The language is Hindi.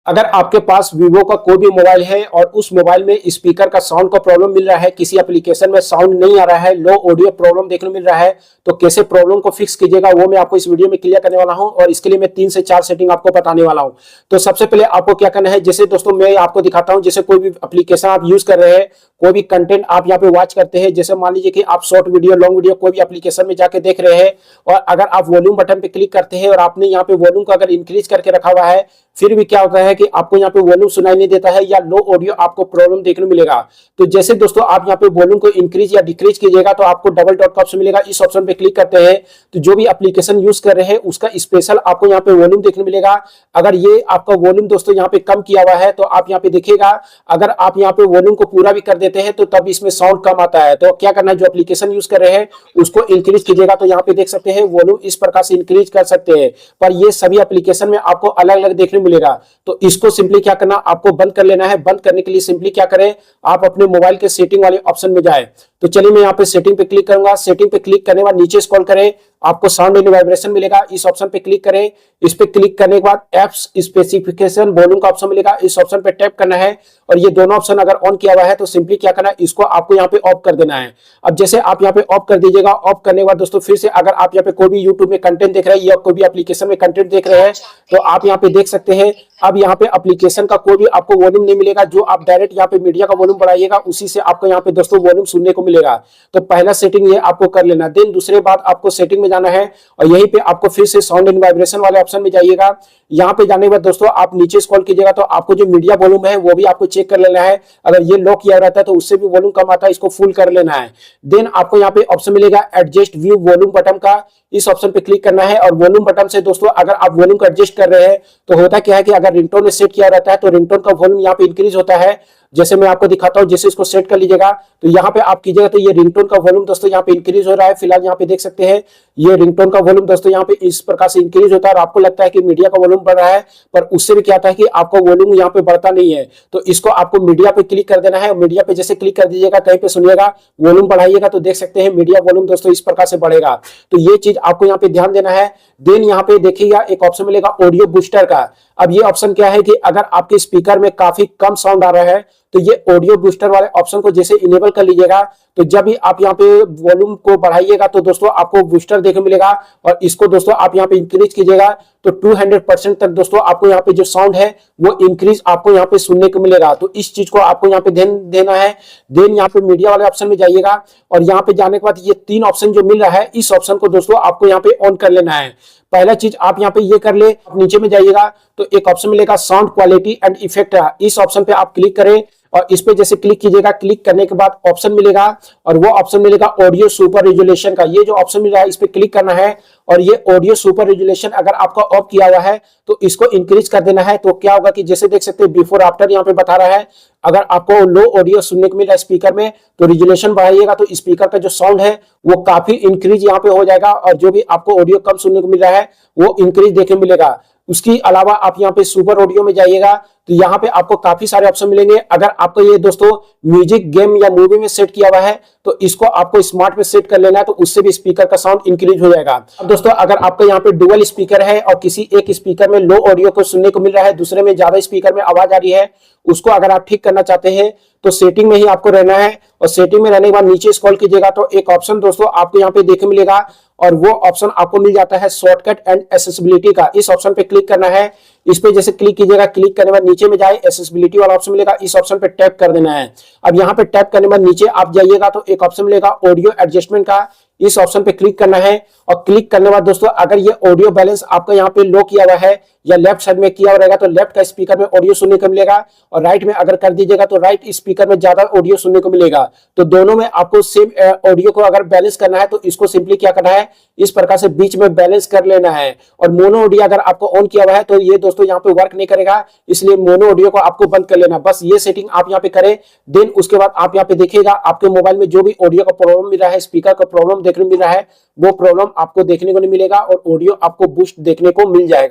अगर आपके पास वीवो का कोई भी मोबाइल है और उस मोबाइल में स्पीकर का साउंड का प्रॉब्लम मिल रहा है, किसी एप्लीकेशन में साउंड नहीं आ रहा है, लो ऑडियो प्रॉब्लम देखने मिल रहा है, तो कैसे प्रॉब्लम को फिक्स कीजिएगा वो मैं आपको इस वीडियो में क्लियर करने वाला हूं। और इसके लिए मैं 3 से 4 सेटिंग आपको बताने वाला हूं। तो सबसे पहले आपको क्या करना है, जैसे दोस्तों मैं आपको दिखाता हूं, जैसे कोई भी एप्लीकेशन आप यूज कर रहे हैं, कोई भी कंटेंट आप यहाँ पे वॉच करते हैं, जैसे मान लीजिए कि आप शॉर्ट वीडियो, लॉन्ग वीडियो कोई भी एप्लीकेशन में जाके देख रहे हैं, और अगर आप वॉल्यूम बटन पे क्लिक करते हैं और आपने यहाँ पे वॉल्यूम को अगर इंक्रीज करके रखा हुआ है, फिर भी क्या होता है कि आपको यहाँ पे वॉल्यूम सुनाई नहीं देता है या लो ऑडियो आपको प्रॉब्लम देखने मिलेगा। तो जैसे दोस्तों आप यहाँ पे वॉल्यूम को इंक्रीज या डिक्रीज कीजिएगा तो आपको डबल डॉट का ऑप्शन मिलेगा, इस ऑप्शन पे क्लिक करते हैं तो जो भी एप्लीकेशन यूज कर रहे हैं उसका स्पेशल आपको यहाँ पे वॉल्यूम देखने मिलेगा। अगर ये आपका वॉल्यूम दोस्तों यहाँ पे कम किया हुआ है तो आप यहाँ पे देखिएगा, अगर आप यहाँ पे वॉल्यूम को पूरा भी कर देते हैं तो तब इसमें साउंड कम आता है। तो क्या करना है, जो एप्लीकेशन यूज कर रहे हैं उसको इंक्रीज कीजिएगा, तो यहाँ पे देख सकते हैं वॉल्यूम इस प्रकार से इंक्रीज कर सकते हैं, पर ये सभी एप्लीकेशन में आपको अलग अलग देखने मिलेगा। तो इसको सिंपली क्या करना, आपको बंद कर लेना है। बंद करने के लिए सिंपली क्या करें, आप अपने मोबाइल के सेटिंग वाले ऑप्शन में जाए। तो चलिए मैं यहाँ पे सेटिंग पे क्लिक करूंगा। सेटिंग पे क्लिक करने के बाद नीचे स्क्रॉल करें, आपको साउंड एंड वाइब्रेशन मिलेगा, इस ऑप्शन पे क्लिक करें। इस पे क्लिक करने के बाद एप्स स्पेसिफिकेशन वॉल्यूम का ऑप्शन मिलेगा, इस ऑप्शन पे टैप करना है। और ये दोनों ऑप्शन अगर ऑन किया हुआ है तो सिंपली क्या करना है, इसको आपको यहाँ पे ऑफ कर देना है। अब जैसे आप यहाँ पे ऑफ कर दीजिएगा, ऑफ करने के बाद दोस्तों फिर से अगर आप यहाँ पे कोई भी यूट्यूब में कंटेंट देख रहे हैं या कोई भी एप्लीकेशन में कंटेंट देख रहे हैं तो आप यहाँ पे देख सकते हैं, अब यहाँ पे एप्लीकेशन का कोई भी आपको वॉल्यूम नहीं मिलेगा। जो आप डायरेक्ट यहाँ पे मीडिया का वॉल्यूम बढ़ाइएगा उसी से आपको यहाँ पे दोस्तों वॉल्यूम सुनने को मिलेगा। तो पहला सेटिंग ये आपको कर लेना। देन दूसरे बात आपको सेटिंग में जाना है और यहीं पे आपको फिर से साउंड एंड वाइब्रेशन वाले ऑप्शन में जाइएगा। यहाँ पे जाने के बाद दोस्तों आप नीचे स्क्रॉल कीजिएगा तो आपको जो मीडिया वॉल्यूम है वो भी आपको चेक कर लेना है। अगर ये लो किया रहता है तो उससे भी वॉल्यूम कम आता है, इसको फुल कर लेना है। देन आपको यहाँ पे ऑप्शन मिलेगा एडजस्ट व्यू वॉल्यूम बटन का, इस ऑप्शन पे क्लिक करना है। और वॉल्यूम बटन से दोस्तों अगर आप वॉल्यूम को एडजस्ट कर रहे हैं तो होता क्या है कि अगर रिंगटोन में सेट किया रहता है तो रिंगटोन का वॉल्यूम यहाँ पे इंक्रीज होता है। जैसे मैं आपको दिखाता हूं, जैसे इसको सेट कर लीजिएगा तो यहाँ पे आप कीजिएगा तो ये रिंगटोन का वॉल्यूम दोस्तों यहाँ पे इंक्रीज हो रहा है। फिलहाल यहाँ पे देख सकते हैं ये रिंगटोन का वॉल्यूम दोस्तों यहाँ पे इस प्रकार से इंक्रीज होता है और आपको लगता है कि मीडिया का वॉल्यूम बढ़ रहा है, पर उससे भी क्या आता है कि आपका वॉल्यूम यहाँ पे बढ़ता नहीं है। तो इसको आपको मीडिया पे क्लिक कर देना है। मीडिया पे जैसे क्लिक कर दीजिएगा, कहीं पे सुनिएगा, वॉल्यूम बढ़ाइएगा तो देख सकते हैं मीडिया वॉल्यूम दोस्तों इस प्रकार से बढ़ेगा। तो ये चीज आपको यहाँ पे ध्यान देना है। देन यहाँ पे देखिएगा एक ऑप्शन मिलेगा ऑडियो बूस्टर का। अब ये ऑप्शन क्या है कि अगर आपके स्पीकर में काफी कम साउंड आ रहा है तो ये ऑडियो बूस्टर वाले ऑप्शन को जैसे इनेबल कर लीजिएगा तो जब भी आप यहाँ पे वॉल्यूम को बढ़ाइएगा तो दोस्तों आपको बूस्टर देखने मिलेगा। और इसको दोस्तों आप यहाँ पे इंक्रीज कीजिएगा तो 200% तक दोस्तों आपको यहाँ पे जो साउंड है वो इंक्रीज आपको यहाँ पे सुनने को मिलेगा। तो इस चीज को आपको यहाँ पे ध्यान देना है। देन यहाँ पे मीडिया वाले ऑप्शन में जाइएगा और यहाँ पे जाने के बाद ये 3 ऑप्शन जो मिल रहा है इस ऑप्शन को दोस्तों आपको यहाँ पे ऑन कर लेना है। पहला चीज आप यहाँ पे ये कर ले, आप नीचे में जाइएगा तो एक ऑप्शन मिलेगा साउंड क्वालिटी एंड इफेक्ट, इस ऑप्शन पे आप क्लिक करें। और इस पे जैसे क्लिक कीजिएगा, क्लिक करने के बाद ऑप्शन मिलेगा और वो ऑप्शन मिलेगा ऑडियो सुपर रिजोल्यूशन का। ये जो ऑप्शन मिल रहा है इस पे क्लिक करना है और ये ऑडियो सुपर रिजोल्यूशन अगर आपका ऑफ किया हुआ है तो इसको इंक्रीज कर देना है। तो क्या होगा कि जैसे देख सकते हैं बिफोर आफ्टर यहाँ पे बता रहा है, अगर आपको लो ऑडियो सुनने को मिल रहा है स्पीकर में तो रिजोल्यूशन बढ़ाइएगा तो स्पीकर का जो साउंड है वो काफी इंक्रीज यहाँ पे हो जाएगा और जो भी आपको ऑडियो कम सुनने को मिल रहा है वो इंक्रीज देखने मिलेगा। उसके अलावा आप यहाँ पे सुपर ऑडियो में जाइएगा तो यहाँ पे आपको काफी सारे ऑप्शन मिलेंगे। अगर आपको ये दोस्तों म्यूजिक, गेम या मूवी में सेट किया हुआ है तो इसको आपको स्मार्ट में सेट कर लेना है, तो उससे भी स्पीकर का साउंड इंक्रीज हो जाएगा। अब दोस्तों अगर आपको यहाँ पे डुअल स्पीकर है और किसी एक स्पीकर में लो ऑडियो को सुनने को मिल रहा है, दूसरे में ज्यादा स्पीकर में आवाज आ रही है, उसको अगर आप ठीक करना चाहते हैं तो सेटिंग में ही आपको रहना है। और सेटिंग में रहने के बाद नीचे स्क्रॉल कीजिएगा तो एक ऑप्शन दोस्तों आपको यहाँ पे देखने मिलेगा और वो ऑप्शन आपको मिल जाता है शॉर्टकट एंड एक्सेसिबिलिटी का। इस ऑप्शन पे क्लिक करना है। इस पे जैसे क्लिक कीजिएगा, क्लिक करने के बाद नीचे में जाए एक्सेसिबिलिटी वाला ऑप्शन मिलेगा, इस ऑप्शन पे टैप कर देना है। अब यहाँ पे टैप करने के बाद नीचे आप जाइएगा तो एक ऑप्शन मिलेगा ऑडियो एडजस्टमेंट का, इस ऑप्शन पे क्लिक करना है। और क्लिक करने के बाद दोस्तों अगर ये ऑडियो बैलेंस आपका यहाँ पे लो किया हुआ है या लेफ्ट साइड में किया हुआ रहेगा तो लेफ्ट का स्पीकर में ऑडियो सुनने को मिलेगा और राइट में अगर कर दीजिएगा तो राइट स्पीकर में ज्यादा ऑडियो सुनने को मिलेगा। तो दोनों में आपको सेम ऑडियो को अगर बैलेंस करना है तो इसको सिंपली क्या करना है, इस प्रकार से बीच में बैलेंस कर लेना है। और मोनो ऑडियो अगर आपको ऑन किया हुआ है तो ये दोस्तों यहाँ पे वर्क नहीं करेगा, इसलिए मोनो ऑडियो को आपको बंद कर लेना। बस ये सेटिंग आप यहाँ पे करें। देन उसके बाद आप यहाँ पे देखिएगा आपके मोबाइल में जो भी ऑडियो का प्रॉब्लम मिल रहा है, स्पीकर का प्रॉब्लम देखने मिल रहा है, वो प्रॉब्लम आपको देखने को नहीं मिलेगा और ऑडियो आपको बूस्ट देखने को मिल जाएगा।